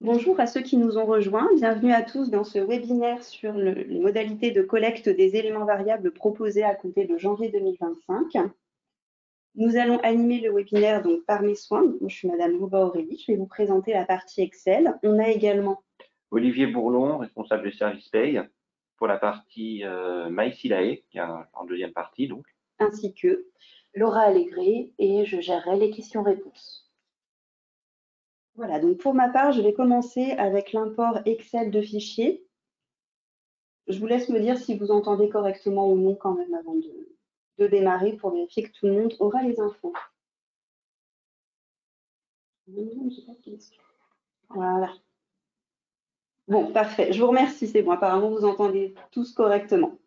Bonjour à ceux qui nous ont rejoints. Bienvenue à tous dans ce webinaire sur les modalités de collecte des éléments variables proposés à compter de janvier 2025. Nous allons animer le webinaire donc, par mes soins. Moi, je suis Madame Louba Aurélie. Je vais vous présenter la partie Excel. On a également Olivier Bourlon, responsable du service paye, pour la partie MySilae, qui est en deuxième partie donc. Ainsi que Laura Allégré et je gérerai les questions-réponses. Voilà, donc pour ma part, je vais commencer avec l'import Excel de fichiers. Je vous laisse me dire si vous entendez correctement ou non quand même avant de démarrer pour vérifier que tout le monde aura les infos. Voilà. Bon, parfait. Je vous remercie, c'est bon. Apparemment, vous entendez tous correctement.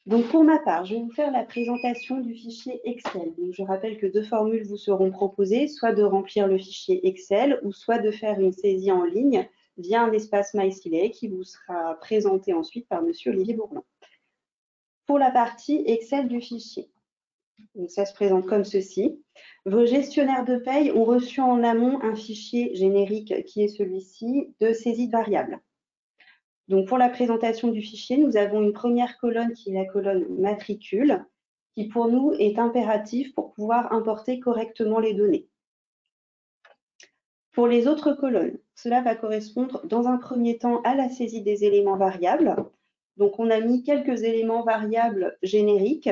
Donc, pour ma part, je vais vous faire la présentation du fichier Excel. Donc, je rappelle que deux formules vous seront proposées, soit de remplir le fichier Excel ou soit de faire une saisie en ligne via un espace MySilae qui vous sera présenté ensuite par Monsieur Olivier Bourlon. Pour la partie Excel du fichier, donc ça se présente comme ceci. Vos gestionnaires de paye ont reçu en amont un fichier générique qui est celui-ci de saisie de variables. Donc, pour la présentation du fichier, nous avons une première colonne qui est la colonne matricule, qui pour nous est impérative pour pouvoir importer correctement les données. Pour les autres colonnes, cela va correspondre dans un premier temps à la saisie des éléments variables. Donc, on a mis quelques éléments variables génériques.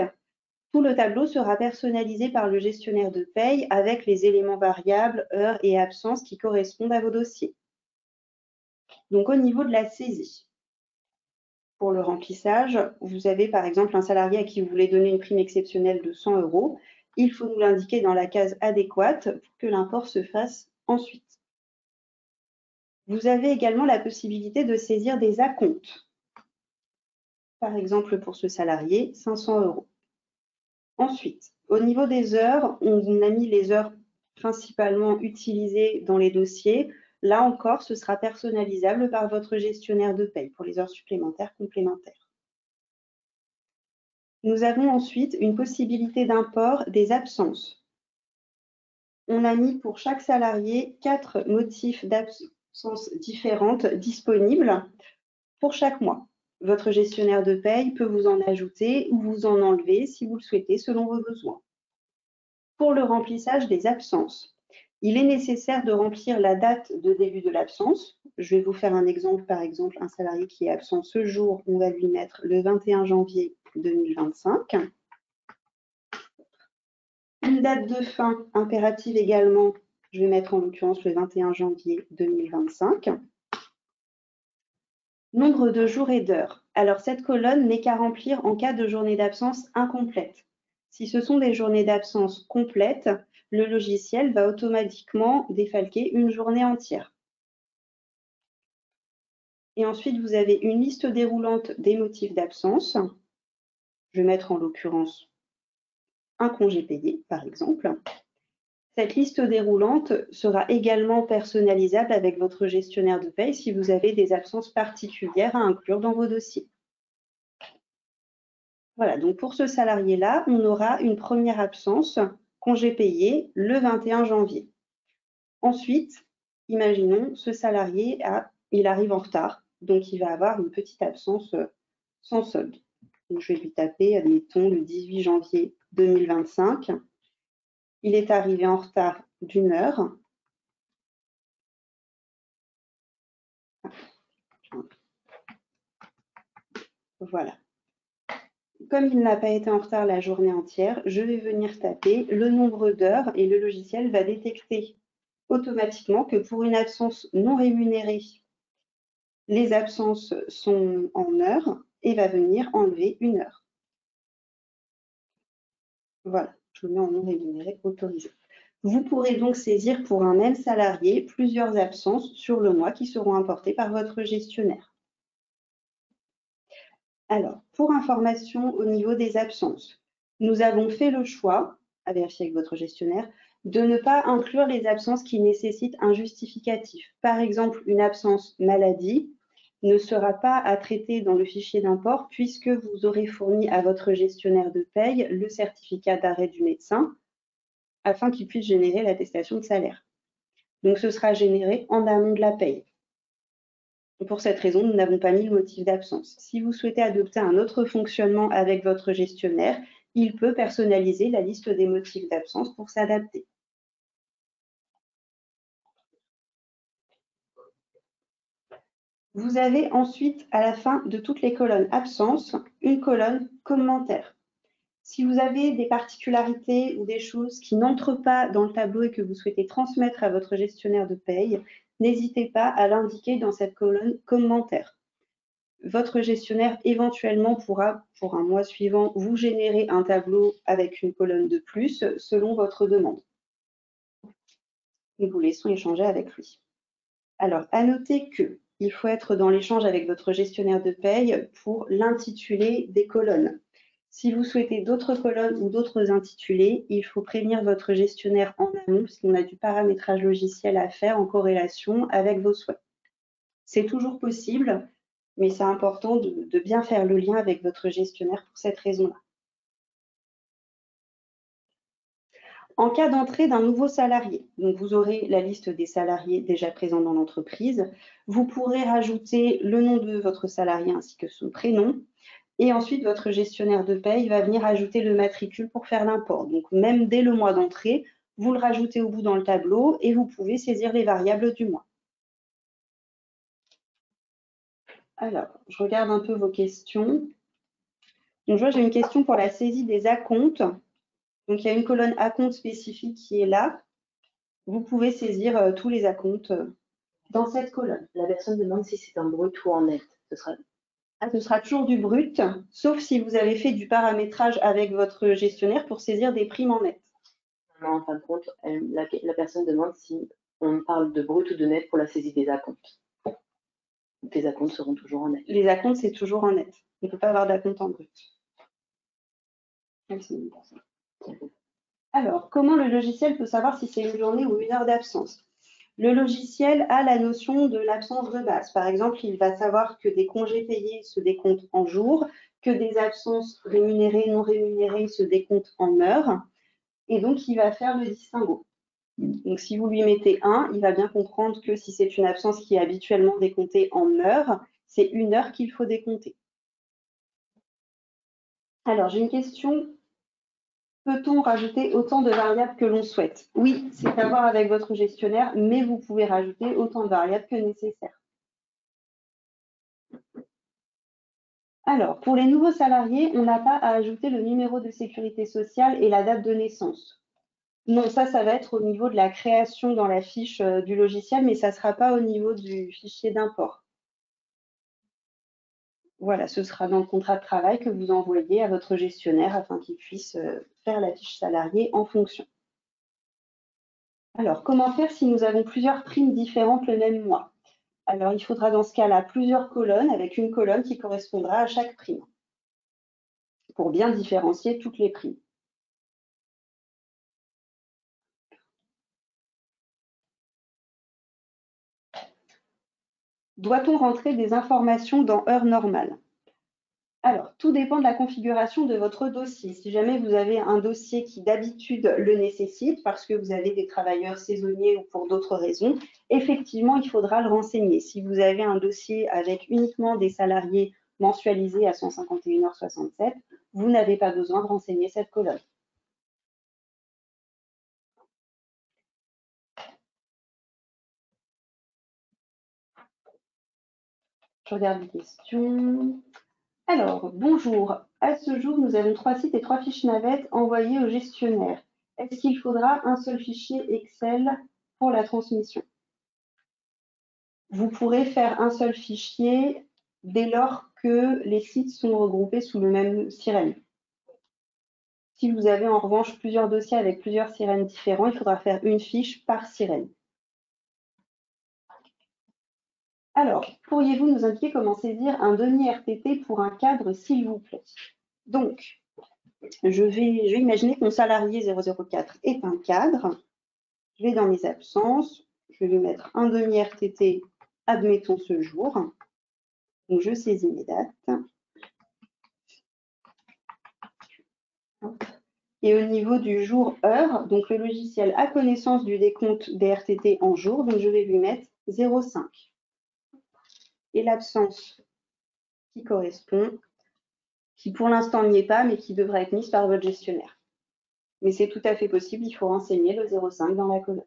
Tout le tableau sera personnalisé par le gestionnaire de paye avec les éléments variables, heures et absences qui correspondent à vos dossiers. Donc, au niveau de la saisie, pour le remplissage, vous avez par exemple un salarié à qui vous voulez donner une prime exceptionnelle de 100 €. Il faut nous l'indiquer dans la case adéquate pour que l'import se fasse ensuite. Vous avez également la possibilité de saisir des acomptes. Par exemple, pour ce salarié, 500 €. Ensuite, au niveau des heures, on a mis les heures principalement utilisées dans les dossiers. Là encore, ce sera personnalisable par votre gestionnaire de paye pour les heures supplémentaires complémentaires. Nous avons ensuite une possibilité d'import des absences. On a mis pour chaque salarié 4 motifs d'absence différentes disponibles pour chaque mois. Votre gestionnaire de paye peut vous en ajouter ou vous en enlever si vous le souhaitez selon vos besoins. Pour le remplissage des absences, il est nécessaire de remplir la date de début de l'absence. Je vais vous faire un exemple, par exemple, un salarié qui est absent ce jour, on va lui mettre le 21 janvier 2025. Une date de fin impérative également, je vais mettre en l'occurrence le 21 janvier 2025. Nombre de jours et d'heures. Alors cette colonne n'est qu'à remplir en cas de journée d'absence incomplète. Si ce sont des journées d'absence complètes, le logiciel va automatiquement défalquer une journée entière. Et ensuite, vous avez une liste déroulante des motifs d'absence. Je vais mettre en l'occurrence un congé payé, par exemple. Cette liste déroulante sera également personnalisable avec votre gestionnaire de paye si vous avez des absences particulières à inclure dans vos dossiers. Voilà, donc pour ce salarié-là, on aura une première absence, congé payé, le 21 janvier. Ensuite, imaginons, ce salarié, il arrive en retard, donc il va avoir une petite absence sans solde. Donc je vais lui taper, admettons, le 18 janvier 2025. Il est arrivé en retard d'1 heure. Voilà. Comme il n'a pas été en retard la journée entière, je vais venir taper le nombre d'heures et le logiciel va détecter automatiquement que pour une absence non rémunérée, les absences sont en heures et va venir enlever 1 heure. Voilà, je le mets en non rémunéré autorisé. Vous pourrez donc saisir pour un même salarié plusieurs absences sur le mois qui seront importées par votre gestionnaire. Alors, pour information au niveau des absences, nous avons fait le choix, à vérifier avec votre gestionnaire, de ne pas inclure les absences qui nécessitent un justificatif. Par exemple, une absence maladie ne sera pas à traiter dans le fichier d'import puisque vous aurez fourni à votre gestionnaire de paye le certificat d'arrêt du médecin afin qu'il puisse générer l'attestation de salaire. Donc, ce sera généré en amont de la paye. Pour cette raison, nous n'avons pas mis le motif d'absence. Si vous souhaitez adopter un autre fonctionnement avec votre gestionnaire, il peut personnaliser la liste des motifs d'absence pour s'adapter. Vous avez ensuite, à la fin de toutes les colonnes absence, une colonne commentaire. Si vous avez des particularités ou des choses qui n'entrent pas dans le tableau et que vous souhaitez transmettre à votre gestionnaire de paye, n'hésitez pas à l'indiquer dans cette colonne commentaire. Votre gestionnaire éventuellement pourra, pour un mois suivant, vous générer un tableau avec une colonne de plus selon votre demande. Nous vous laissons échanger avec lui. Alors, à noter qu'il faut être dans l'échange avec votre gestionnaire de paye pour l'intitulé des colonnes. Si vous souhaitez d'autres colonnes ou d'autres intitulés, il faut prévenir votre gestionnaire en amont parce qu'on a du paramétrage logiciel à faire en corrélation avec vos souhaits. C'est toujours possible, mais c'est important de bien faire le lien avec votre gestionnaire pour cette raison-là. En cas d'entrée d'un nouveau salarié, donc vous aurez la liste des salariés déjà présents dans l'entreprise, vous pourrez rajouter le nom de votre salarié ainsi que son prénom, et ensuite votre gestionnaire de paye va venir ajouter le matricule pour faire l'import. Donc même dès le mois d'entrée, vous le rajoutez au bout dans le tableau et vous pouvez saisir les variables du mois. Alors, je regarde un peu vos questions. Donc, je vois, j'ai une question pour la saisie des acomptes. Donc, il y a une colonne acompte spécifique qui est là. Vous pouvez saisir tous les acomptes dans cette colonne. La personne demande si c'est un brut ou en net. Ce sera toujours du brut, sauf si vous avez fait du paramétrage avec votre gestionnaire pour saisir des primes en net. Non, en fin de compte, la personne demande si on parle de brut ou de net pour la saisie des acomptes. Les acomptes seront toujours en net. Les acomptes, c'est toujours en net. On ne peut pas avoir d'acompte en brut. Alors, comment le logiciel peut savoir si c'est une journée ou une heure d'absence? Le logiciel a la notion de l'absence de base. Par exemple, il va savoir que des congés payés se décomptent en jours, que des absences rémunérées, non rémunérées se décomptent en heures. Et donc, il va faire le distinguo. Donc, si vous lui mettez 1, il va bien comprendre que si c'est une absence qui est habituellement décomptée en heures, c'est une heure qu'il faut décompter. Alors, j'ai une question. Peut-on rajouter autant de variables que l'on souhaite? Oui, c'est à voir avec votre gestionnaire, mais vous pouvez rajouter autant de variables que nécessaire. Alors, pour les nouveaux salariés, on n'a pas à ajouter le numéro de sécurité sociale et la date de naissance. Non, ça va être au niveau de la création dans la fiche du logiciel, mais ça ne sera pas au niveau du fichier d'import. Voilà, ce sera dans le contrat de travail que vous envoyez à votre gestionnaire afin qu'il puisse faire la fiche salariée en fonction. Alors, comment faire si nous avons plusieurs primes différentes le même mois? Alors, il faudra dans ce cas-là plusieurs colonnes avec une colonne qui correspondra à chaque prime pour bien différencier toutes les primes. Doit-on rentrer des informations dans heure normale? Alors, tout dépend de la configuration de votre dossier. Si jamais vous avez un dossier qui d'habitude le nécessite parce que vous avez des travailleurs saisonniers ou pour d'autres raisons, effectivement, il faudra le renseigner. Si vous avez un dossier avec uniquement des salariés mensualisés à 151,67 h, vous n'avez pas besoin de renseigner cette colonne. Je regarde les questions. Alors, bonjour. À ce jour, nous avons 3 sites et 3 fiches navettes envoyées au gestionnaire. Est-ce qu'il faudra un seul fichier Excel pour la transmission? Vous pourrez faire un seul fichier dès lors que les sites sont regroupés sous le même sirène. Si vous avez en revanche plusieurs dossiers avec plusieurs sirènes différents, il faudra faire une fiche par sirène. Alors, pourriez-vous nous indiquer comment saisir un denier RTT pour un cadre, s'il vous plaît? Donc, je vais imaginer que mon salarié 004 est un cadre. Je vais dans mes absences. Je vais lui mettre un denier RTT, admettons ce jour. Donc, je saisis mes dates. Et au niveau du jour-heure, donc le logiciel a connaissance du décompte des RTT en jours, donc je vais lui mettre 0,5. Et l'absence qui correspond, qui pour l'instant n'y est pas, mais qui devra être mise par votre gestionnaire. Mais c'est tout à fait possible, il faut renseigner le 0,5 dans la colonne.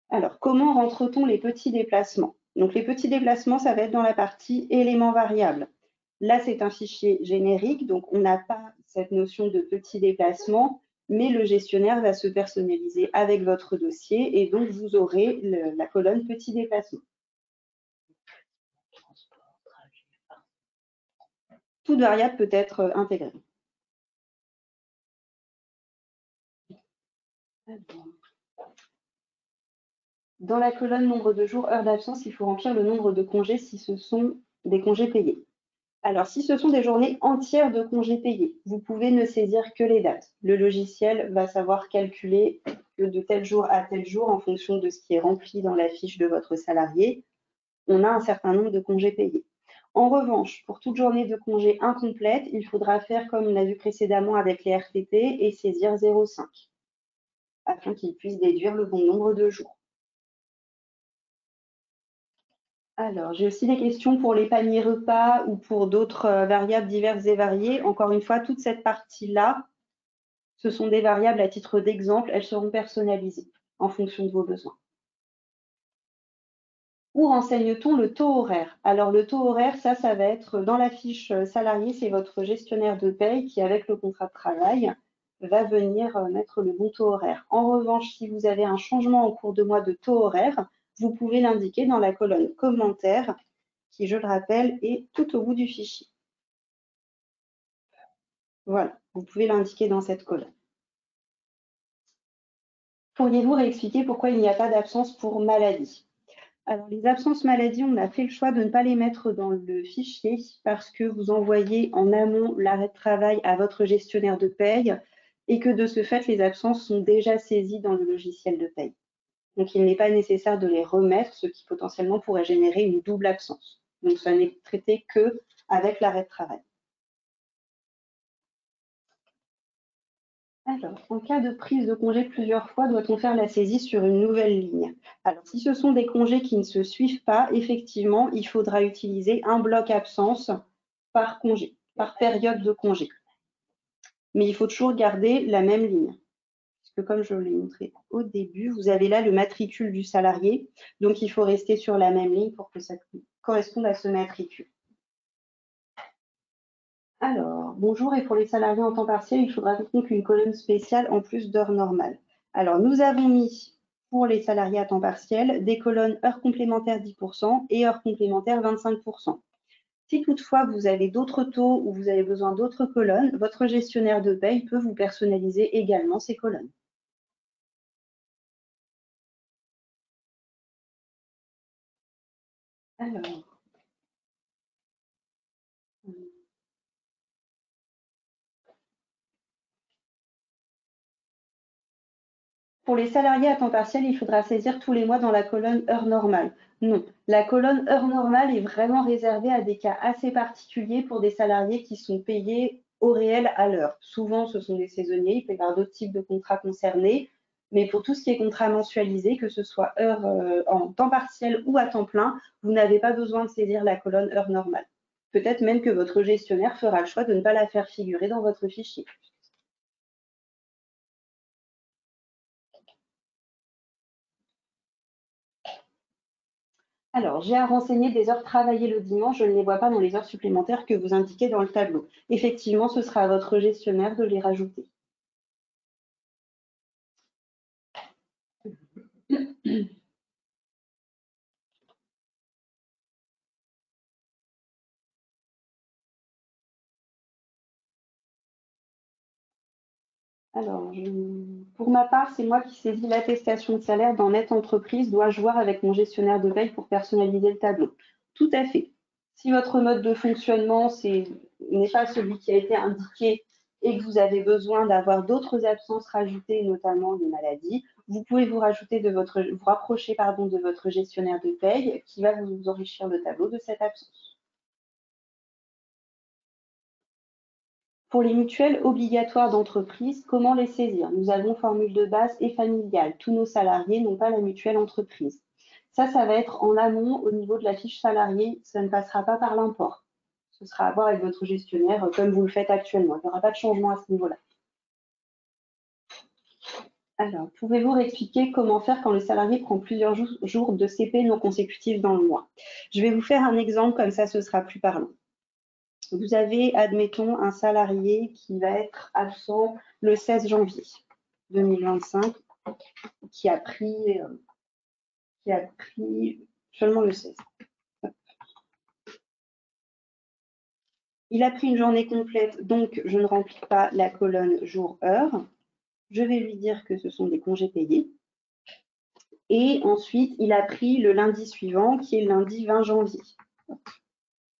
Alors, comment rentre-t-on les petits déplacements? Donc, les petits déplacements, ça va être dans la partie éléments variables. Là, c'est un fichier générique, donc on n'a pas cette notion de petits déplacements, mais le gestionnaire va se personnaliser avec votre dossier et donc vous aurez la colonne petits déplacements. Toute variable peut être intégrée. Dans la colonne nombre de jours, heures d'absence, il faut remplir le nombre de congés si ce sont des congés payés. Alors, si ce sont des journées entières de congés payés, vous pouvez ne saisir que les dates. Le logiciel va savoir calculer que de tel jour à tel jour, en fonction de ce qui est rempli dans la fiche de votre salarié, on a un certain nombre de congés payés. En revanche, pour toute journée de congé incomplète, il faudra faire comme on l'a vu précédemment avec les RTT et saisir 0,5 afin qu'il puisse déduire le bon nombre de jours. Alors, j'ai aussi des questions pour les paniers repas ou pour d'autres variables diverses et variées. Encore une fois, toute cette partie-là, ce sont des variables à titre d'exemple. Elles seront personnalisées en fonction de vos besoins. Où renseigne-t-on le taux horaire? Alors, le taux horaire, ça va être dans la fiche salarié. C'est votre gestionnaire de paye qui, avec le contrat de travail, va venir mettre le bon taux horaire. En revanche, si vous avez un changement en cours de mois de taux horaire, vous pouvez l'indiquer dans la colonne commentaires qui, je le rappelle, est tout au bout du fichier. Voilà, vous pouvez l'indiquer dans cette colonne. Pourriez-vous réexpliquer pourquoi il n'y a pas d'absence pour maladie? Alors, les absences maladie, on a fait le choix de ne pas les mettre dans le fichier parce que vous envoyez en amont l'arrêt de travail à votre gestionnaire de paye et que de ce fait, les absences sont déjà saisies dans le logiciel de paye. Donc, il n'est pas nécessaire de les remettre, ce qui potentiellement pourrait générer une double absence. Donc, ça n'est traité qu'avec l'arrêt de travail. Alors, en cas de prise de congé plusieurs fois, doit-on faire la saisie sur une nouvelle ligne? Alors, si ce sont des congés qui ne se suivent pas, effectivement, il faudra utiliser un bloc absence par congé, par période de congé. Mais il faut toujours garder la même ligne. Parce que comme je l'ai montré au début, vous avez là le matricule du salarié. Donc, il faut rester sur la même ligne pour que ça corresponde à ce matricule. Alors, bonjour, et pour les salariés en temps partiel, il faudra donc une colonne spéciale en plus d'heures normales. Alors, nous avons mis pour les salariés à temps partiel des colonnes heures complémentaires 10% et heures complémentaires 25%. Si toutefois vous avez d'autres taux ou vous avez besoin d'autres colonnes, votre gestionnaire de paye peut vous personnaliser également ces colonnes. Alors, pour les salariés à temps partiel, il faudra saisir tous les mois dans la colonne heure normale. Non, la colonne heure normale est vraiment réservée à des cas assez particuliers pour des salariés qui sont payés au réel à l'heure. Souvent, ce sont des saisonniers, il peut y avoir d'autres types de contrats concernés, mais pour tout ce qui est contrat mensualisé, que ce soit heure en temps partiel ou à temps plein, vous n'avez pas besoin de saisir la colonne heure normale. Peut-être même que votre gestionnaire fera le choix de ne pas la faire figurer dans votre fichier. Alors, j'ai à renseigner des heures travaillées le dimanche, je ne les vois pas dans les heures supplémentaires que vous indiquez dans le tableau. Effectivement, ce sera à votre gestionnaire de les rajouter. Alors, pour ma part, c'est moi qui saisis l'attestation de salaire dans Net Entreprise. Dois-je voir avec mon gestionnaire de paye pour personnaliser le tableau? Tout à fait. Si votre mode de fonctionnement n'est pas celui qui a été indiqué et que vous avez besoin d'avoir d'autres absences rajoutées, notamment des maladies, vous pouvez vous rapprocher de votre gestionnaire de paye qui va vous enrichir le tableau de cette absence. Pour les mutuelles obligatoires d'entreprise, comment les saisir? Nous avons formule de base et familiale. Tous nos salariés n'ont pas la mutuelle entreprise. Ça va être en amont au niveau de la fiche salariée. Ça ne passera pas par l'import. Ce sera à voir avec votre gestionnaire comme vous le faites actuellement. Il n'y aura pas de changement à ce niveau-là. Alors, pouvez-vous réexpliquer comment faire quand le salarié prend plusieurs jours de CP non consécutifs dans le mois? Je vais vous faire un exemple, comme ça ce sera plus parlant. Vous avez, admettons, un salarié qui va être absent le 16 janvier 2025, qui a pris seulement le 16. Il a pris une journée complète, donc je ne remplis pas la colonne jour-heure. Je vais lui dire que ce sont des congés payés. Et ensuite, il a pris le lundi suivant, qui est le lundi 20 janvier.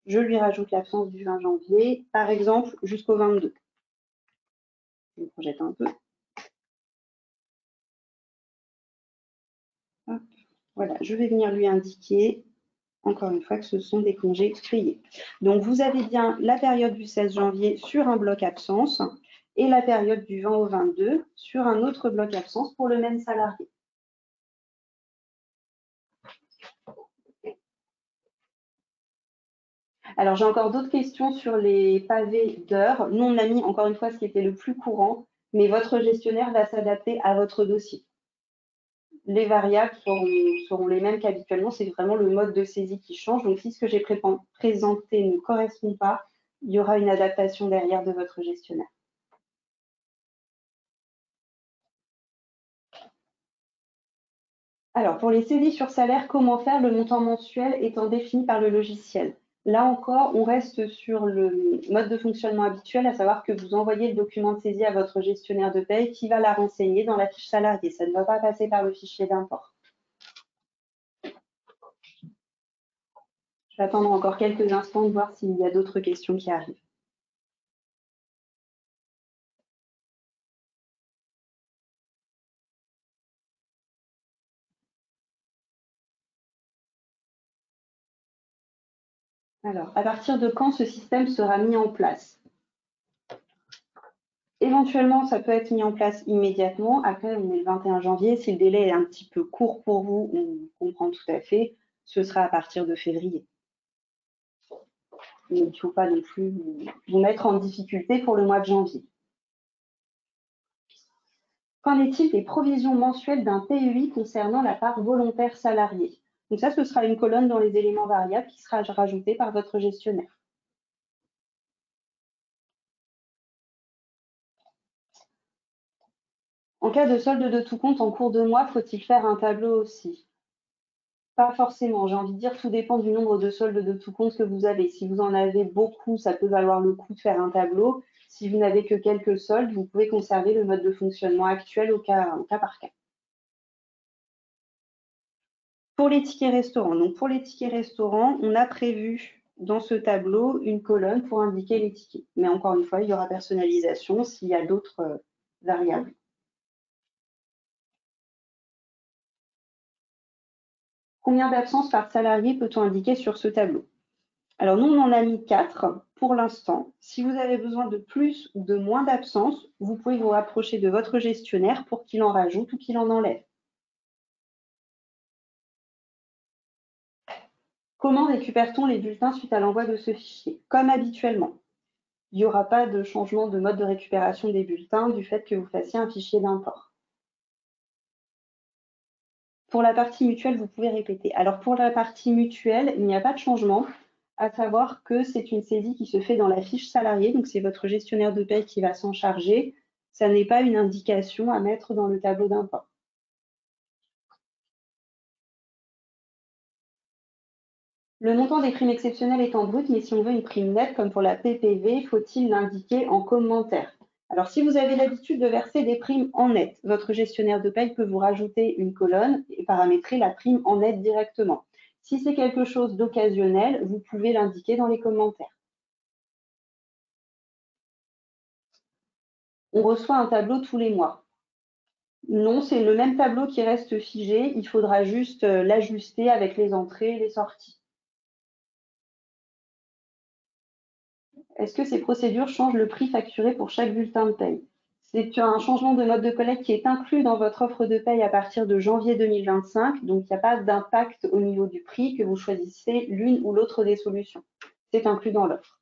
Je lui rajoute l'absence du 20 janvier, par exemple, jusqu'au 22. Je me projette un peu. Hop. Voilà, je vais venir lui indiquer, encore une fois, que ce sont des congés payés. Donc, vous avez bien la période du 16 janvier sur un bloc absence et la période du 20 au 22 sur un autre bloc absence pour le même salarié. Alors, j'ai encore d'autres questions sur les pavés d'heures. Nous, on a mis, encore une fois, ce qui était le plus courant, mais votre gestionnaire va s'adapter à votre dossier. Les variables seront les mêmes qu'habituellement. C'est vraiment le mode de saisie qui change. Donc, si ce que j'ai présenté ne correspond pas, il y aura une adaptation derrière de votre gestionnaire. Alors, pour les saisies sur salaire, comment faire? Le montant mensuel étant défini par le logiciel. Là encore, on reste sur le mode de fonctionnement habituel, à savoir que vous envoyez le document de saisie à votre gestionnaire de paye qui va la renseigner dans la fiche salariée. Ça ne va pas passer par le fichier d'import. Je vais attendre encore quelques instants de voir s'il y a d'autres questions qui arrivent. Alors, à partir de quand ce système sera mis en place? Éventuellement, ça peut être mis en place immédiatement. Après, on est le 21 janvier. Si le délai est un petit peu court pour vous, on comprend tout à fait. Ce sera à partir de février. Il ne faut pas non plus vous mettre en difficulté pour le mois de janvier. Qu'en est-il des provisions mensuelles d'un PEI concernant la part volontaire salariée? Donc ça, ce sera une colonne dans les éléments variables qui sera rajoutée par votre gestionnaire. En cas de solde de tout compte en cours de mois, faut-il faire un tableau aussi? Pas forcément, j'ai envie de dire, tout dépend du nombre de soldes de tout compte que vous avez. Si vous en avez beaucoup, ça peut valoir le coup de faire un tableau. Si vous n'avez que quelques soldes, vous pouvez conserver le mode de fonctionnement actuel au cas par cas. Pour les tickets restaurants, donc pour les tickets restaurants, on a prévu dans ce tableau une colonne pour indiquer les tickets. Mais encore une fois, il y aura personnalisation s'il y a d'autres variables. Combien d'absences par salarié peut-on indiquer sur ce tableau? Alors, nous, on en a mis 4 pour l'instant. Si vous avez besoin de plus ou de moins d'absences, vous pouvez vous rapprocher de votre gestionnaire pour qu'il en rajoute ou qu'il en enlève. Comment récupère-t-on les bulletins suite à l'envoi de ce fichier? Comme habituellement. Il n'y aura pas de changement de mode de récupération des bulletins du fait que vous fassiez un fichier d'import. Pour la partie mutuelle, vous pouvez répéter. Alors, pour la partie mutuelle, il n'y a pas de changement, à savoir que c'est une saisie qui se fait dans la fiche salariée, donc c'est votre gestionnaire de paie qui va s'en charger. Ça n'est pas une indication à mettre dans le tableau d'import. Le montant des primes exceptionnelles est en brut, mais si on veut une prime nette, comme pour la PPV, faut-il l'indiquer en commentaire? Alors, si vous avez l'habitude de verser des primes en net, votre gestionnaire de paye peut vous rajouter une colonne et paramétrer la prime en net directement. Si c'est quelque chose d'occasionnel, vous pouvez l'indiquer dans les commentaires. On reçoit un tableau tous les mois. Non, c'est le même tableau qui reste figé. Il faudra juste l'ajuster avec les entrées et les sorties. Est-ce que ces procédures changent le prix facturé pour chaque bulletin de paye? C'est un changement de mode de collecte qui est inclus dans votre offre de paye à partir de janvier 2025, donc il n'y a pas d'impact au niveau du prix que vous choisissez l'une ou l'autre des solutions. C'est inclus dans l'offre.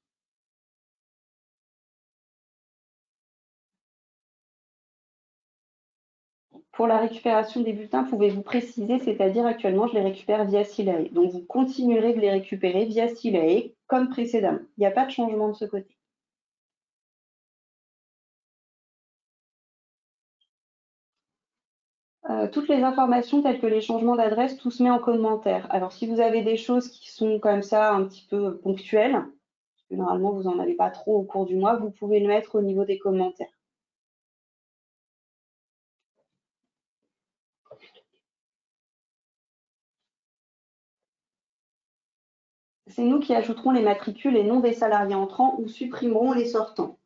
Pour la récupération des bulletins, pouvez-vous préciser, c'est-à-dire actuellement, je les récupère via Silae. Donc, vous continuerez de les récupérer via Silae comme précédemment. Il n'y a pas de changement de ce côté. Toutes les informations telles que les changements d'adresse, tout se met en commentaire. Alors, si vous avez des choses qui sont comme ça un petit peu ponctuelles, parce que normalement, vous n'en avez pas trop au cours du mois, vous pouvez le mettre au niveau des commentaires. C'est nous qui ajouterons les matricules et non des salariés entrants ou supprimerons les sortants.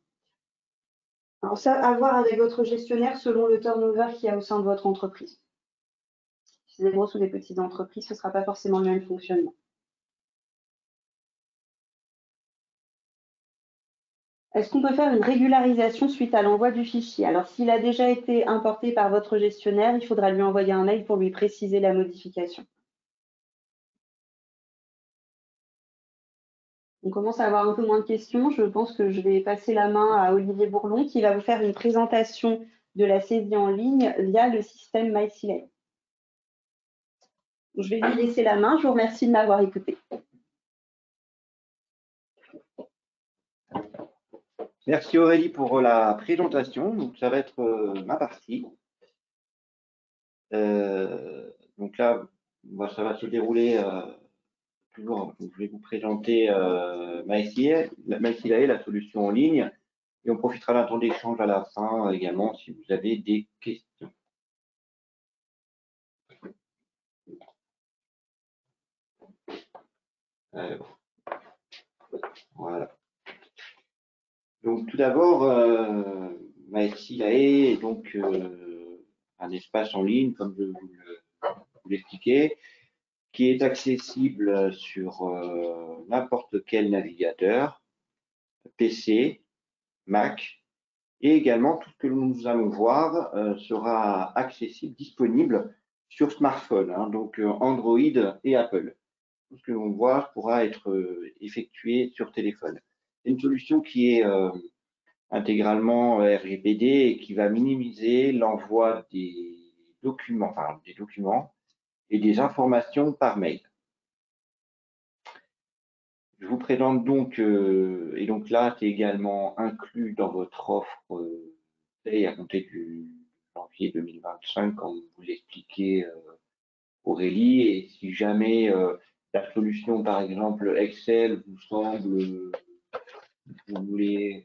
Alors ça, à voir avec votre gestionnaire selon le turnover qu'il y a au sein de votre entreprise. Si c'est des grosses ou des petites entreprises, ce ne sera pas forcément le même fonctionnement. Est-ce qu'on peut faire une régularisation suite à l'envoi du fichier? Alors, s'il a déjà été importé par votre gestionnaire, il faudra lui envoyer un mail pour lui préciser la modification. On commence à avoir un peu moins de questions. Je pense que je vais passer la main à Olivier Bourlon qui va vous faire une présentation de la saisie en ligne via le système MySilae. Je vais lui laisser la main. Je vous remercie de m'avoir écouté. Merci Aurélie pour la présentation. Donc, ça va être ma partie. Donc là, ça va se dérouler toujours. Je vais vous présenter MySilae, la solution en ligne. Et on profitera d'un temps d'échange à la fin également si vous avez des questions. Voilà. Donc tout d'abord, MySilae est donc un espace en ligne, comme je vous l'expliquais, qui est accessible sur n'importe quel navigateur, PC, Mac, et également tout ce que nous allons voir sera accessible, disponible sur smartphone, hein, donc Android et Apple. Tout ce que l'on voit pourra être effectué sur téléphone. C'est une solution qui est intégralement RGPD et qui va minimiser l'envoi des documents et des informations par mail. Je vous présente donc, et donc là, c'est également inclus dans votre offre à compter du janvier 2025, comme vous l'expliquez Aurélie, et si jamais la solution, par exemple Excel, vous semble, vous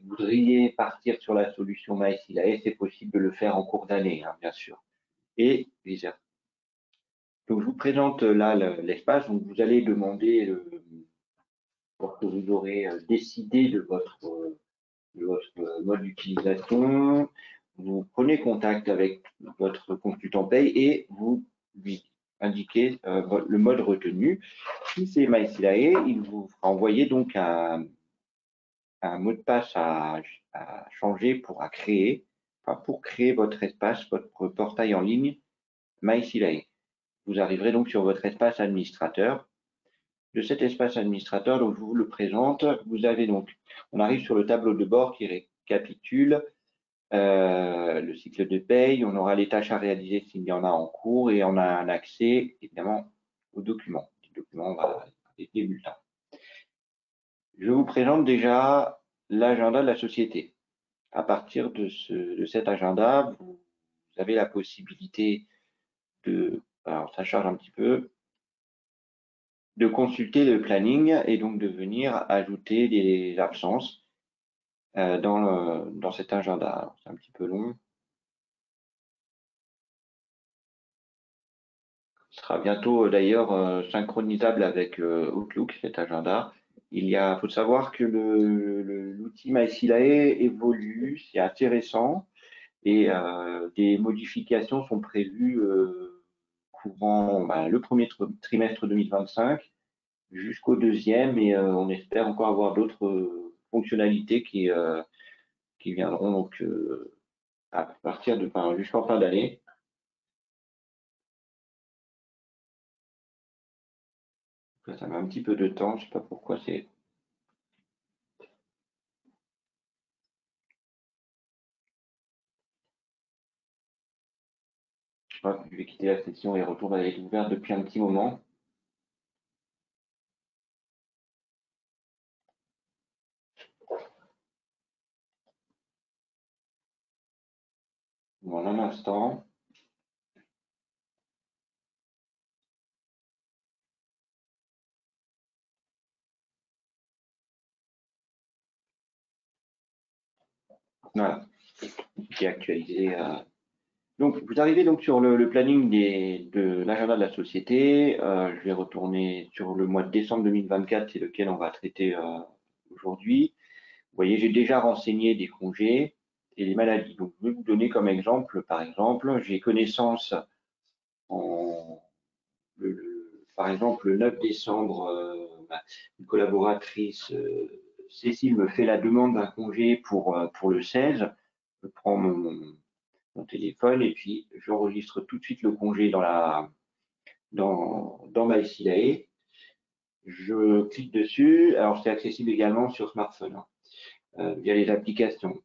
voudriez partir sur la solution MySilae, c'est possible de le faire en cours d'année, hein, bien sûr, et vice-versa. Donc, je vous présente là l'espace. Donc, vous allez demander, lorsque vous aurez décidé de votre mode d'utilisation, vous prenez contact avec votre consultant paye et vous lui indiquez le mode retenu. Si c'est MySilae, il vous fera envoyer donc un mot de passe à changer pour créer votre espace, votre portail en ligne MySilae. Vous arriverez donc sur votre espace administrateur. De cet espace administrateur, donc je vous le présente, vous avez donc, on arrive sur le tableau de bord qui récapitule le cycle de paye, on aura les tâches à réaliser s'il y en a en cours et on a un accès évidemment aux documents. Les documents, on va les bulletins. Je vous présente déjà l'agenda de la société. À partir de cet agenda, vous avez la possibilité de, alors ça charge un petit peu, de consulter le planning et donc de venir ajouter des absences dans cet agenda. C'est un petit peu long. Ce sera bientôt d'ailleurs synchronisable avec Outlook, cet agenda. Faut savoir que l'outil MySilae évolue, c'est assez récent et des modifications sont prévues courant le premier trimestre 2025 jusqu'au deuxième et on espère encore avoir d'autres fonctionnalités qui viendront donc à partir de jusqu'en fin d'année. Ça met un petit peu de temps, je ne sais pas pourquoi c'est. Je vais quitter la session et retour va être ouvert depuis un petit moment. Voilà un instant. Voilà, j'ai actualisé. Donc, vous arrivez donc sur le planning de l'agenda de la société. Je vais retourner sur le mois de décembre 2024, c'est lequel on va traiter aujourd'hui. Vous voyez, j'ai déjà renseigné des congés et les maladies. Donc, je vais vous donner comme exemple, par exemple, j'ai connaissance par exemple, le 9 décembre, une collaboratrice, Cécile, me fait la demande d'un congé pour le 16. Je prends mon téléphone et puis j'enregistre tout de suite le congé dans MySilae. Je clique dessus. Alors, c'est accessible également sur smartphone, via les applications.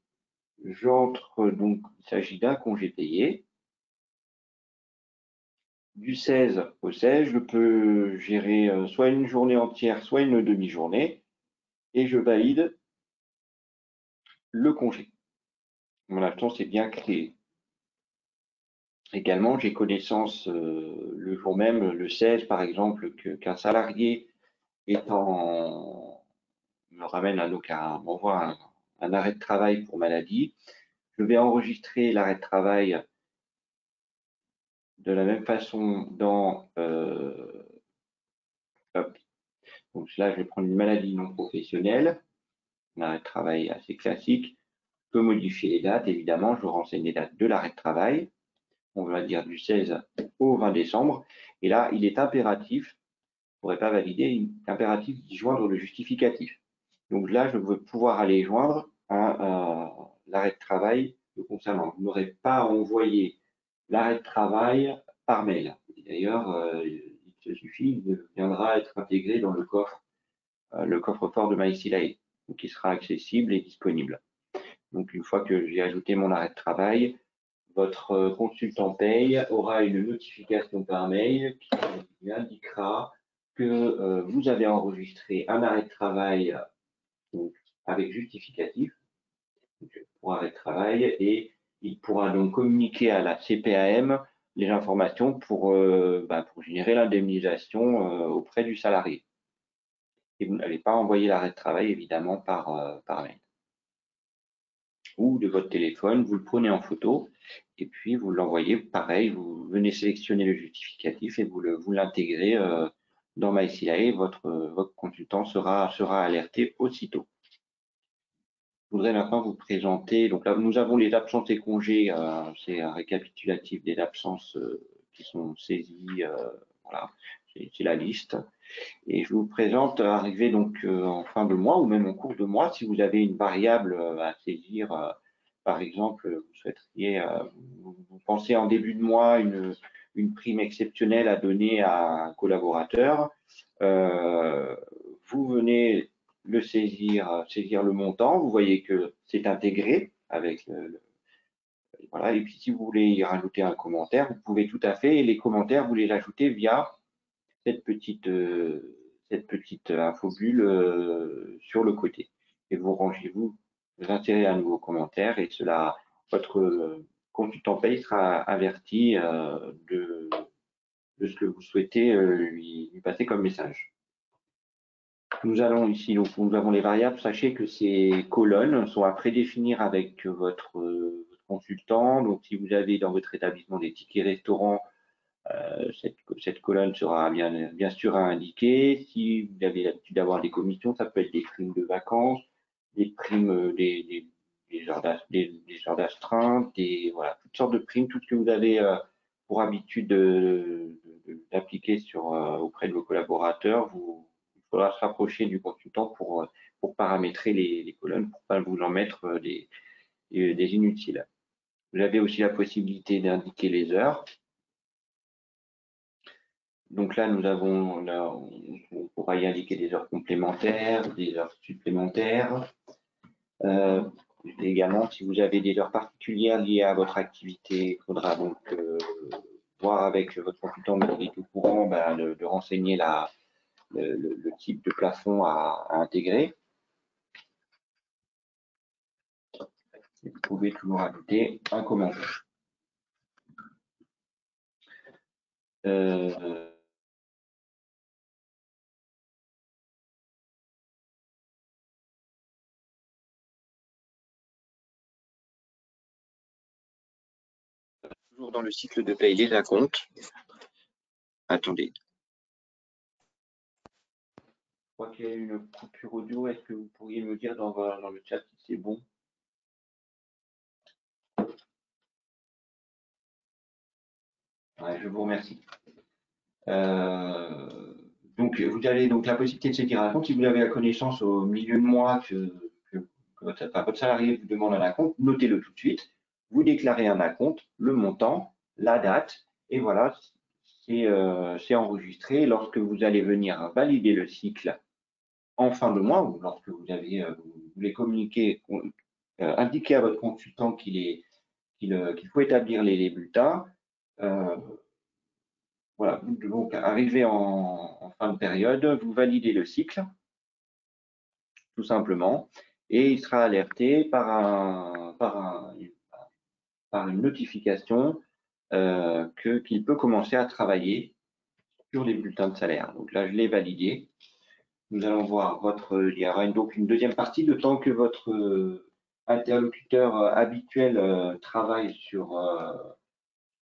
J'entre donc, il s'agit d'un congé payé. Du 16 au 16, je peux gérer soit une journée entière, soit une demi-journée, et je valide le congé. Mon absence est bien créée. Également, j'ai connaissance le jour même, le 16 par exemple, qu'un salarié me ramène m'envoie un arrêt de travail pour maladie. Je vais enregistrer l'arrêt de travail de la même façon dans donc là, je vais prendre une maladie non professionnelle, un arrêt de travail assez classique. Je peux modifier les dates, évidemment, je renseigne les dates de l'arrêt de travail, on va dire du 16 au 20 décembre. Et là, il est impératif, je ne pourrais pas valider, impératif d'y joindre le justificatif. Donc là, je veux pouvoir aller joindre l'arrêt de travail le concernant. Vous n'aurez pas envoyé l'arrêt de travail par mail. D'ailleurs, il se suffit, il viendra être intégré dans le coffre-fort de MySilae, qui sera accessible et disponible. Donc, une fois que j'ai ajouté mon arrêt de travail, votre consultant paye aura une notification par mail qui lui indiquera que vous avez enregistré un arrêt de travail donc, avec justificatif pour arrêt de travail et il pourra donc communiquer à la CPAM les informations pour générer l'indemnisation auprès du salarié. Et vous n'allez pas envoyer l'arrêt de travail évidemment par mail. Ou de votre téléphone, vous le prenez en photo et puis vous l'envoyez pareil, vous venez sélectionner le justificatif et vous l'intégrez dans MySilae, votre consultant sera alerté aussitôt. Je voudrais maintenant vous présenter, donc là nous avons les absences et congés, c'est un récapitulatif des absences qui sont saisies, voilà, c'est la liste. Et je vous présente, arrivé donc en fin de mois ou même en cours de mois, si vous avez une variable à saisir, par exemple, vous souhaiteriez, vous pensez en début de mois une prime exceptionnelle à donner à un collaborateur, vous venez le saisir le montant, vous voyez que c'est intégré avec voilà, et puis si vous voulez y rajouter un commentaire, vous pouvez tout à fait, et les commentaires, vous les ajoutez via cette petite infobulle sur le côté. Et vous insérez un nouveau commentaire et votre consultant paye sera averti de ce que vous souhaitez lui passer comme message. Nous allons ici, donc nous avons les variables. Sachez que ces colonnes sont à prédéfinir avec votre consultant. Donc si vous avez dans votre établissement des tickets restaurants, cette colonne sera bien sûr à indiquer. Si vous avez l'habitude d'avoir des commissions, ça peut être des primes de vacances, des primes, des heures d'astreinte, voilà, toutes sortes de primes, tout ce que vous avez pour habitude d'appliquer auprès de vos collaborateurs. Il faudra se rapprocher du consultant pour pour paramétrer les colonnes, pour ne pas vous en mettre des inutiles. Vous avez aussi la possibilité d'indiquer les heures. Donc là, on pourra y indiquer des heures complémentaires, des heures supplémentaires. Également, si vous avez des heures particulières liées à votre activité, il faudra donc voir avec votre consultant, mais il est au courant de renseigner le type de plafond à intégrer. Vous pouvez toujours ajouter un commentaire. Toujours dans le cycle de paye des acomptes. Attendez. Je crois qu'il y a une coupure audio. Est-ce que vous pourriez me dire dans le chat si c'est bon? Ouais, je vous remercie. Donc, vous avez donc la possibilité de saisir un compte. Si vous avez la connaissance au milieu de mois que votre salarié vous demande un acompte, notez-le tout de suite. Vous déclarez un acompte, le montant, la date, et voilà, c'est enregistré. Lorsque vous allez venir valider le cycle en fin de mois, ou lorsque vous voulez communiquer, indiquer à votre consultant qu'il faut établir les bulletins, voilà, donc arrivé en fin de période, vous validez le cycle, tout simplement, et il sera alerté par une notification qu'il peut commencer à travailler sur les bulletins de salaire. Donc là, je l'ai validé. Nous allons voir il y aura donc une deuxième partie, de temps que votre interlocuteur habituel travaille sur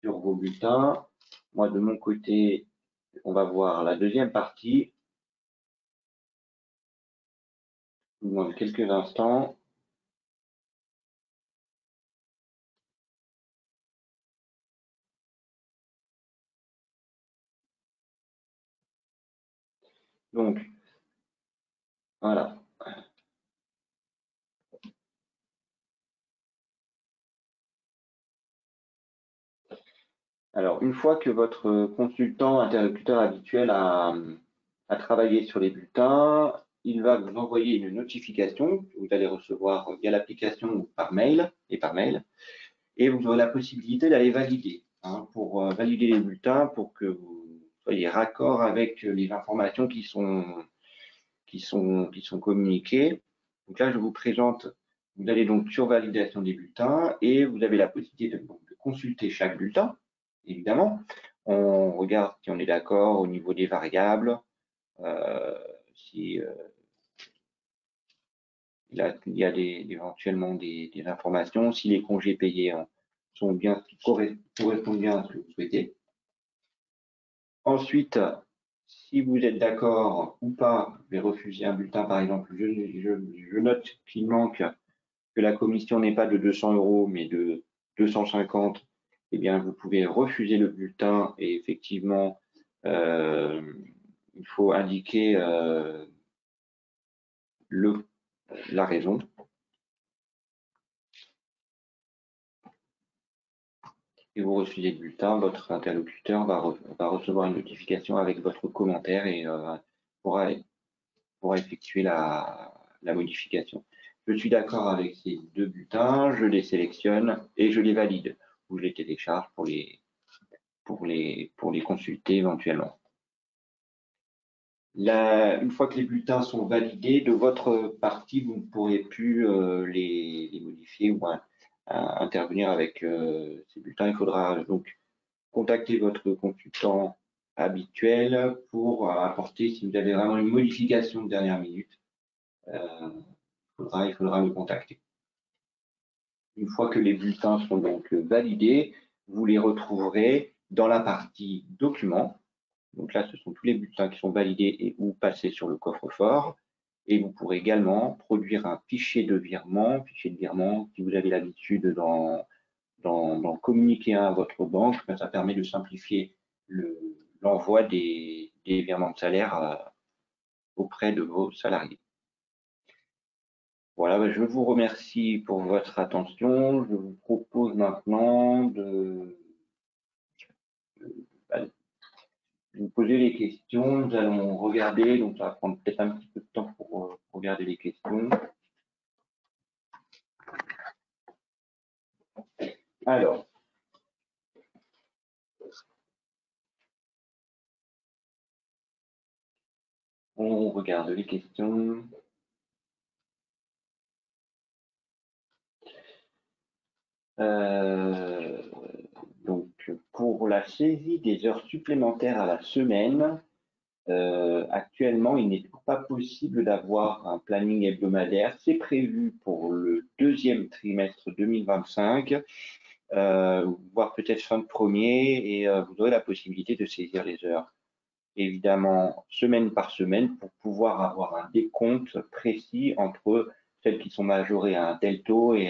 vos bulletins. Moi, de mon côté, on va voir la deuxième partie. Je vous demande quelques instants. Donc, voilà. Alors, une fois que votre consultant interlocuteur habituel a travaillé sur les bulletins, il va vous envoyer une notification que vous allez recevoir via l'application ou par mail, et vous aurez la possibilité d'aller valider, pour valider les bulletins, pour que vous soyez raccord avec les informations qui sont communiquées. Donc là, je vous présente, vous allez donc sur validation des bulletins et vous avez la possibilité de consulter chaque bulletin, évidemment. On regarde si on est d'accord au niveau des variables, si il y a éventuellement des informations, si les congés payés correspondent bien à ce que vous souhaitez. Ensuite, si vous êtes d'accord ou pas, vous pouvez refuser un bulletin, par exemple. Je note qu'il manque, que la commission n'est pas de 200 € mais de 250. Eh bien, vous pouvez refuser le bulletin et effectivement, il faut indiquer la raison. Et vous refusez le bulletin, votre interlocuteur va recevoir une notification avec votre commentaire et pourra effectuer la modification. Je suis d'accord avec ces deux bulletins, je les sélectionne et je les valide, ou je les télécharge pour les consulter éventuellement. Une fois que les bulletins sont validés, de votre partie, vous ne pourrez plus les modifier ou intervenir avec ces bulletins. Il faudra donc contacter votre consultant habituel pour apporter, si vous avez vraiment une modification de dernière minute, il faudra le contacter. Une fois que les bulletins sont donc validés, vous les retrouverez dans la partie documents. Donc là, ce sont tous les bulletins qui sont validés et ou passés sur le coffre-fort. Et vous pourrez également produire un fichier de virement si vous avez l'habitude d'en communiquer un à votre banque. Ça permet de simplifier l'envoi des virements de salaire auprès de vos salariés. Voilà, je vous remercie pour votre attention. Je vous propose maintenant de vous poser les questions. Nous allons regarder, donc ça va prendre peut-être un petit peu de temps pour regarder les questions. Alors, on regarde les questions. Donc, pour la saisie des heures supplémentaires à la semaine, actuellement, il n'est pas possible d'avoir un planning hebdomadaire. C'est prévu pour le deuxième trimestre 2025, voire peut-être fin de premier, et vous aurez la possibilité de saisir les heures, évidemment, semaine par semaine, pour pouvoir avoir un décompte précis entre celles qui sont majorées à un tel taux et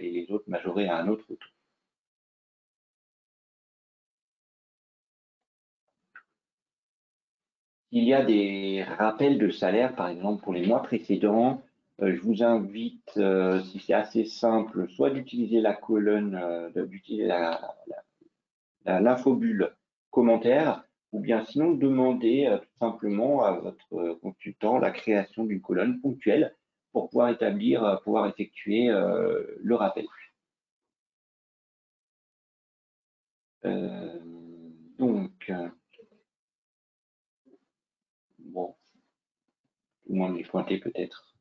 les autres majorées à un autre taux. Il y a des rappels de salaire, par exemple, pour les mois précédents. Je vous invite, si c'est assez simple, soit d'utiliser la colonne, d'utiliser l'infobulle commentaire, ou bien sinon demander tout simplement à votre consultant la création d'une colonne ponctuelle pour pouvoir pouvoir effectuer le rappel. Donc, bon, tout le monde est pointé peut-être.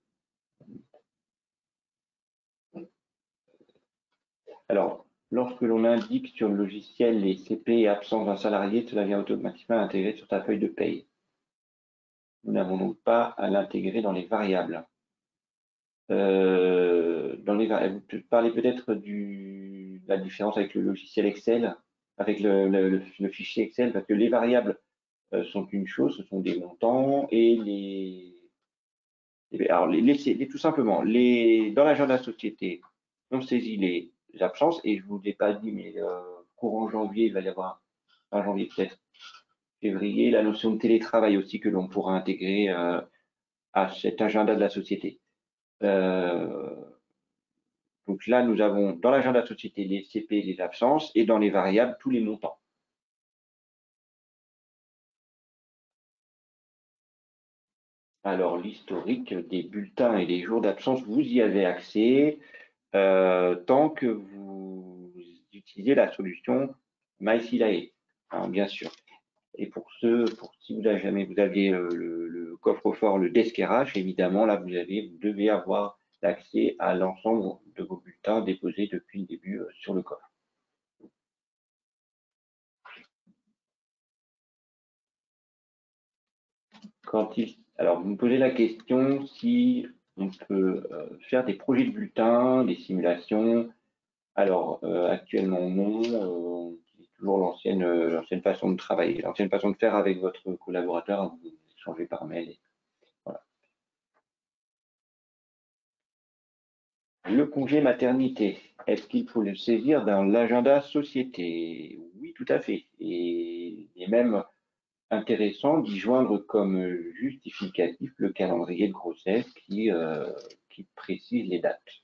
Alors, lorsque l'on indique sur le logiciel les CP et absence d'un salarié, cela vient automatiquement intégrer sur ta feuille de paye. Nous n'avons donc pas à l'intégrer dans les variables. Vous parlez peut-être de la différence avec le logiciel Excel, avec le fichier Excel, parce que les variables sont une chose, ce sont des montants, et tout simplement, dans l'agenda société, on saisit les absences, et je ne vous ai pas dit, mais courant janvier, il va y avoir, fin janvier peut-être, février, la notion de télétravail aussi que l'on pourra intégrer à cet agenda de la société. Donc là, nous avons dans l'agenda de société les CP, les absences, et dans les variables, tous les montants. Alors, l'historique des bulletins et des jours d'absence, vous y avez accès tant que vous utilisez la solution MySilae, hein, bien sûr. Et pour si vous aviez le coffre-fort, le desk RH, évidemment, là, vous devez avoir l'accès à l'ensemble de vos bulletins déposés depuis le début sur le coffre. Alors, vous me posez la question si on peut faire des projets de bulletins, des simulations. Alors, actuellement, non. On utilise toujours l'ancienne façon de travailler, l'ancienne façon de faire avec votre collaborateur. Vous échangez par mail. Voilà. Le congé maternité, est-ce qu'il faut le saisir dans l'agenda société? Oui, tout à fait. Et il est même intéressant d'y joindre comme justificatif le calendrier de grossesse qui précise les dates.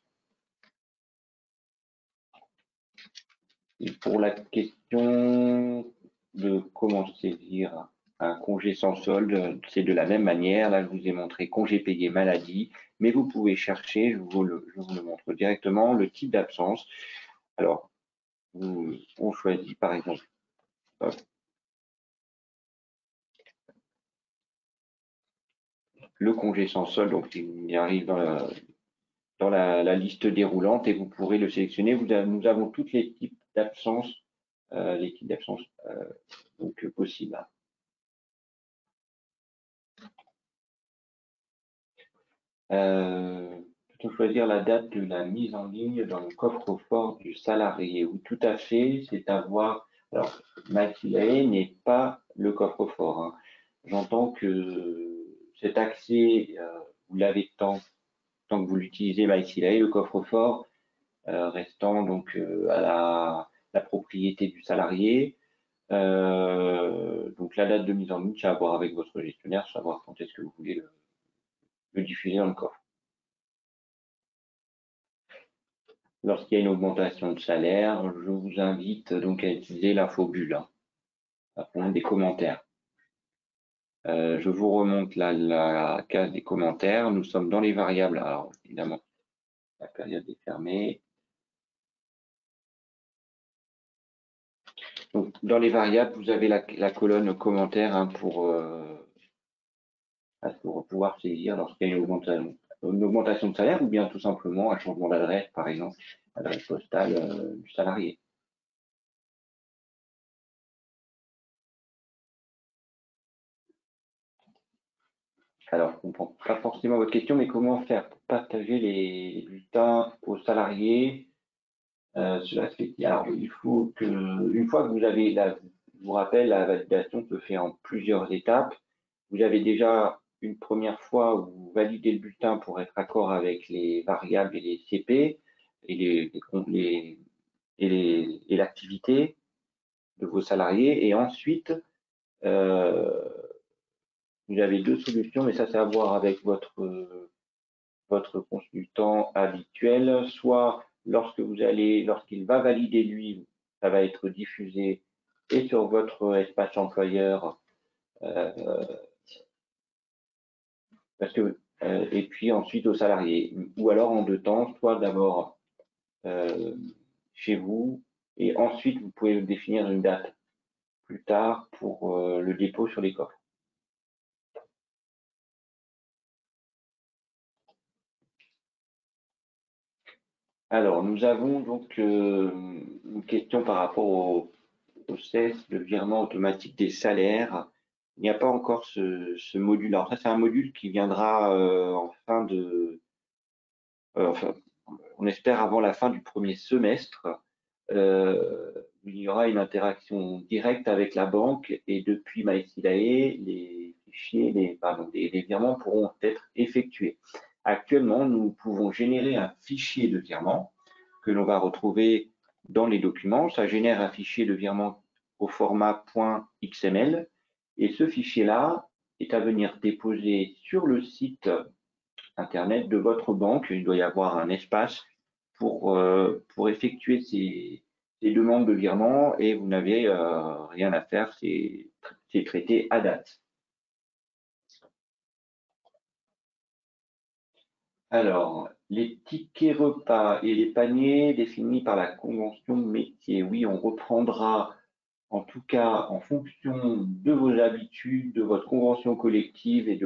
Et pour la question de comment saisir un congé sans solde, c'est de la même manière. Là, je vous ai montré congé payé maladie, mais vous pouvez chercher, je vous le montre directement, le type d'absence. Alors, on choisit par exemple le congé sans solde, donc il arrive dans la liste déroulante et vous pourrez le sélectionner. Nous avons tous les types d'absence, donc possibles. Peut-on choisir la date de la mise en ligne dans le coffre-fort du salarié? Oui, tout à fait, c'est à voir. Alors, MySilae n'est pas le coffre-fort, hein. J'entends que cet accès, vous l'avez tant que vous l'utilisez MySilae, le coffre-fort restant donc à la propriété du salarié. Donc la date de mise en ligne, c'est à voir avec votre gestionnaire, savoir quand est-ce que vous voulez le diffuser dans le coffre. lorsqu'il y a une augmentation de salaire, je vous invite donc à utiliser l'infobulle, à prendre des commentaires. Je vous remonte la case des commentaires. Nous sommes dans les variables. Alors, évidemment, la période est fermée. Donc, dans les variables, vous avez la colonne commentaires hein, pour pouvoir saisir lorsqu'il y a une augmentation de salaire ou bien tout simplement un changement d'adresse, par exemple, l'adresse postale du salarié. Alors, je ne comprends pas forcément votre question, mais comment faire pour partager les bulletins aux salariés? Cela se fait. Alors, il faut que, une fois que vous avez je vous rappelle, la validation se fait en plusieurs étapes. Vous avez déjà une première fois où vous validez le bulletin pour être d'accord avec les variables et les CP et l'activité de vos salariés. Et ensuite, vous avez deux solutions, mais ça, c'est à voir avec votre consultant habituel. Soit lorsqu'il va valider lui, ça va être diffusé et sur votre espace employeur, et puis ensuite aux salariés. Ou alors en deux temps, soit d'abord chez vous, et ensuite vous pouvez définir une date plus tard pour le dépôt sur les coffres. Alors, nous avons donc une question par rapport au CES, le virement automatique des salaires. Il n'y a pas encore ce module. Alors ça, c'est un module qui viendra en fin de... enfin, on espère avant la fin du premier semestre. Il y aura une interaction directe avec la banque et depuis MySilae, les fichiers, les virements pourront être effectués. Actuellement, nous pouvons générer un fichier de virement que l'on va retrouver dans les documents. Ça génère un fichier de virement au format .xml et ce fichier-là est à venir déposer sur le site internet de votre banque. Il doit y avoir un espace pour effectuer ces demandes de virement et vous n'avez rien à faire, c'est traité à date. Alors, les tickets repas et les paniers définis par la convention métier. Oui, on reprendra en tout cas en fonction de vos habitudes, de votre convention collective et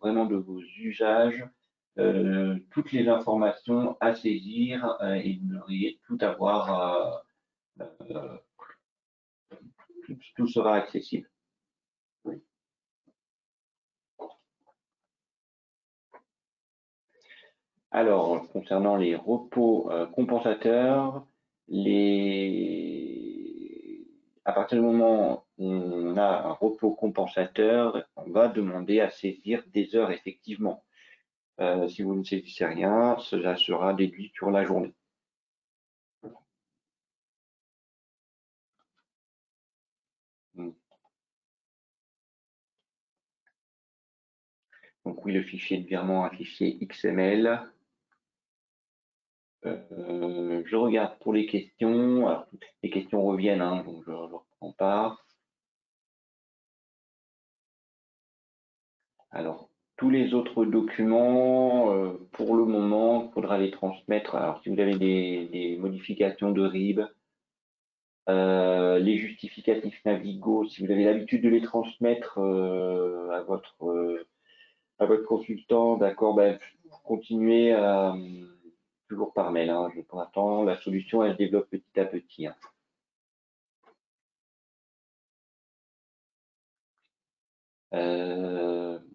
vraiment de vos usages, toutes les informations à saisir et vous devriez tout avoir, tout sera accessible. Alors, concernant les repos compensateurs, à partir du moment où on a un repos compensateur, on va demander à saisir des heures effectivement. Si vous ne saisissez rien, cela sera déduit sur la journée. Donc oui, le fichier de virement, un fichier XML. Je regarde pour les questions. Alors, les questions reviennent, hein, donc je ne reprends pas. Alors, tous les autres documents, pour le moment, il faudra les transmettre. Alors, si vous avez des modifications de RIB, les justificatifs Navigo, si vous avez l'habitude de les transmettre à votre consultant, d'accord, ben, continuez toujours par mail. Hein, pour l'instant, la solution, elle se développe petit à petit. Hein.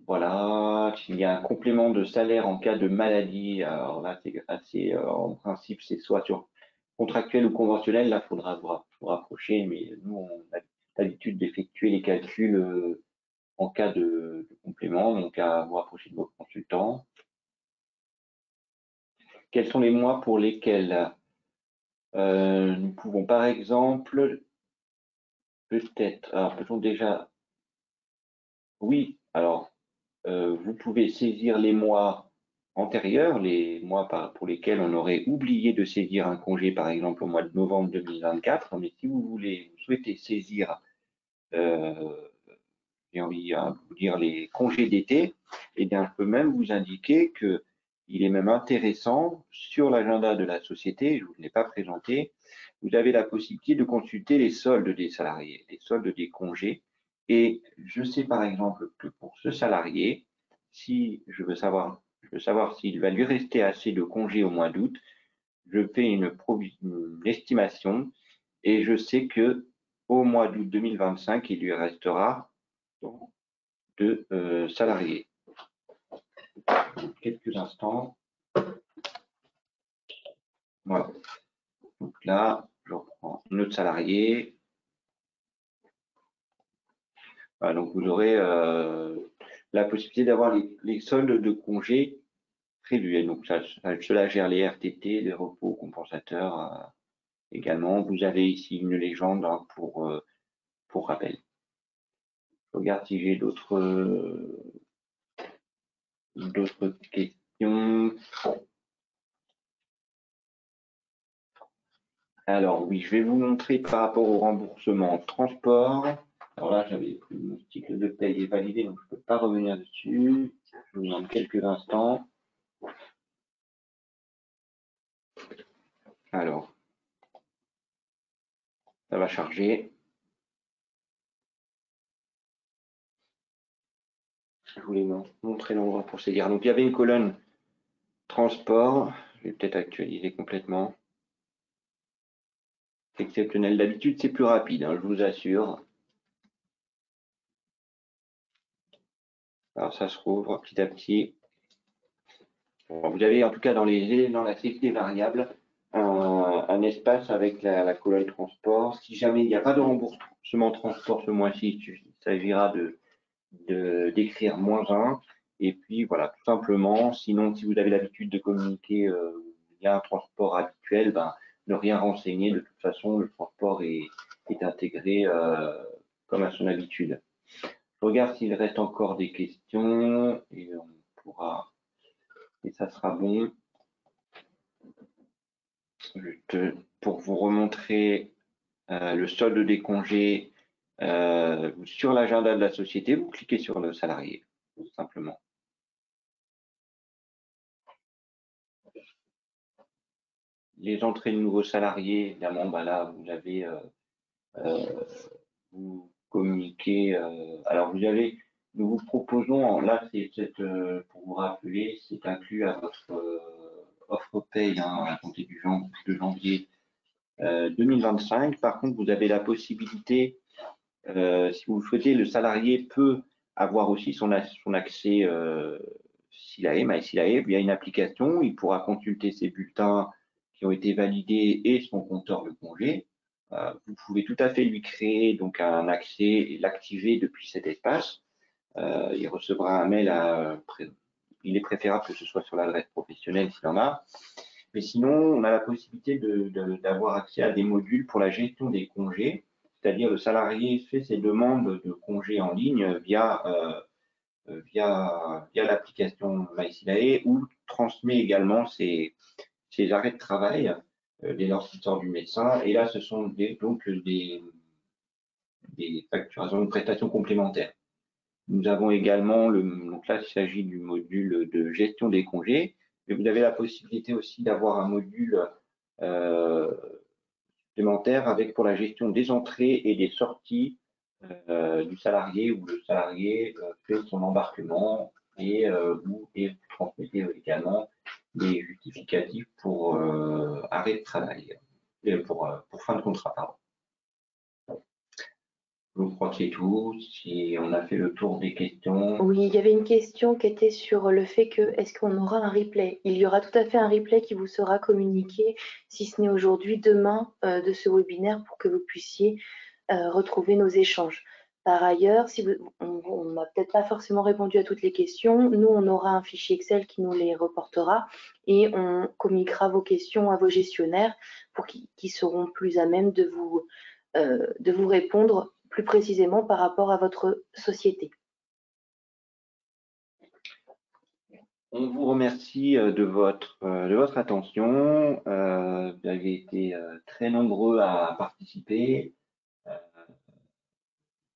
Voilà, il y a un complément de salaire en cas de maladie. Alors là, c'est assez, en principe, c'est soit sur contractuel ou conventionnel. Là, il faudra vous rapprocher, mais nous, on a l'habitude d'effectuer les calculs en cas de complément, donc à vous rapprocher de votre consultant. Quels sont les mois pour lesquels nous pouvons, par exemple, peut-être, alors peut-on déjà, oui, alors vous pouvez saisir les mois antérieurs, les mois pour lesquels on aurait oublié de saisir un congé, par exemple au mois de novembre 2024. Mais si vous souhaitez saisir, j'ai envie de vous dire, les congés d'été, eh bien, je peux même vous indiquer que il est même intéressant sur l'agenda de la société, je ne vous l'ai pas présenté, vous avez la possibilité de consulter les soldes des salariés, les soldes des congés. Et je sais par exemple que pour ce salarié, si je veux savoir s'il va lui rester assez de congés au mois d'août, je fais une estimation et je sais que au mois d'août 2025, il lui restera de salariés. Quelques instants. Voilà. Donc là, je reprends notre salarié. Voilà, donc vous aurez la possibilité d'avoir les soldes de congés prévus. Et donc cela gère les RTT, les repos compensateurs également. Vous avez ici une légende hein, pour rappel. Je regarde si j'ai d'autres questions. Alors oui, je vais vous montrer par rapport au remboursement transport. Alors là, j'avais pris mon cycle de paye est validé, donc je ne peux pas revenir dessus. Je vous demande quelques instants. Alors, ça va charger. Je voulais montrer l'endroit pour saisir. Donc il y avait une colonne transport. Je vais peut-être actualiser complètement. C'est exceptionnel. D'habitude, c'est plus rapide, hein, je vous assure. Alors ça se rouvre petit à petit. Bon, vous avez en tout cas dans la sécurité variable un espace avec la colonne transport. Si jamais il n'y a pas de remboursement transport ce mois-ci, il s'agira d'écrire -1. Et puis voilà, tout simplement. Sinon, si vous avez l'habitude de communiquer via un transport habituel, ben, ne rien renseigner. De toute façon, le transport est intégré comme à son habitude. Je regarde s'il reste encore des questions et on pourra, et ça sera bon. Pour vous remontrer le solde des congés sur l'agenda de la société, vous cliquez sur le salarié, tout simplement. Les entrées de nouveaux salariés, évidemment, bah là, vous avez, vous communiquez. Alors, nous vous proposons, là, pour vous rappeler, c'est inclus à votre offre paye hein, à compter de janvier 2025. Par contre, vous avez la possibilité, si vous le souhaitez, le salarié peut avoir aussi son accès SILAE, MySILAE, via une application. Il pourra consulter ses bulletins qui ont été validés et son compteur de congé. Vous pouvez tout à fait lui créer donc un accès et l'activer depuis cet espace. Il recevra un mail il est préférable que ce soit sur l'adresse professionnelle s'il en a. Mais sinon, on a la possibilité d'avoir accès à des modules pour la gestion des congés, c'est-à-dire le salarié fait ses demandes de congés en ligne via l'application MySILAE ou transmet également ses arrêts de travail dès lors qu'il sort du médecin. Et là, ce sont donc des facturations de prestations complémentaires. Nous avons également, donc là, il s'agit du module de gestion des congés, mais vous avez la possibilité aussi d'avoir un module supplémentaire avec pour la gestion des entrées et des sorties du salarié, où le salarié fait son embarquement et vous transmettez également des justificatifs pour arrêt de travail, pour fin de contrat, pardon. Je crois que c'est tout. Si on a fait le tour des questions. Oui, il y avait une question qui était sur le fait que est-ce qu'on aura un replay? Il y aura tout à fait un replay qui vous sera communiqué, si ce n'est aujourd'hui, demain, de ce webinaire pour que vous puissiez retrouver nos échanges. Par ailleurs, on n'a peut-être pas forcément répondu à toutes les questions. Nous, on aura un fichier Excel qui nous les reportera et on communiquera vos questions à vos gestionnaires pour qu'ils seront plus à même de vous répondre plus précisément par rapport à votre société. On vous remercie de votre attention. Vous avez été très nombreux à participer.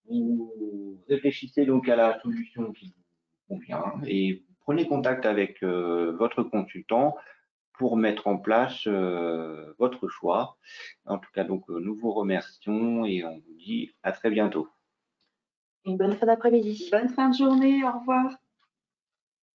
Vous réfléchissez donc à la solution qui vous convient et prenez contact avec votre consultant pour mettre en place votre choix. En tout cas, donc, nous vous remercions et on vous dit à très bientôt. Une bonne fin d'après-midi. Bonne fin de journée, au revoir.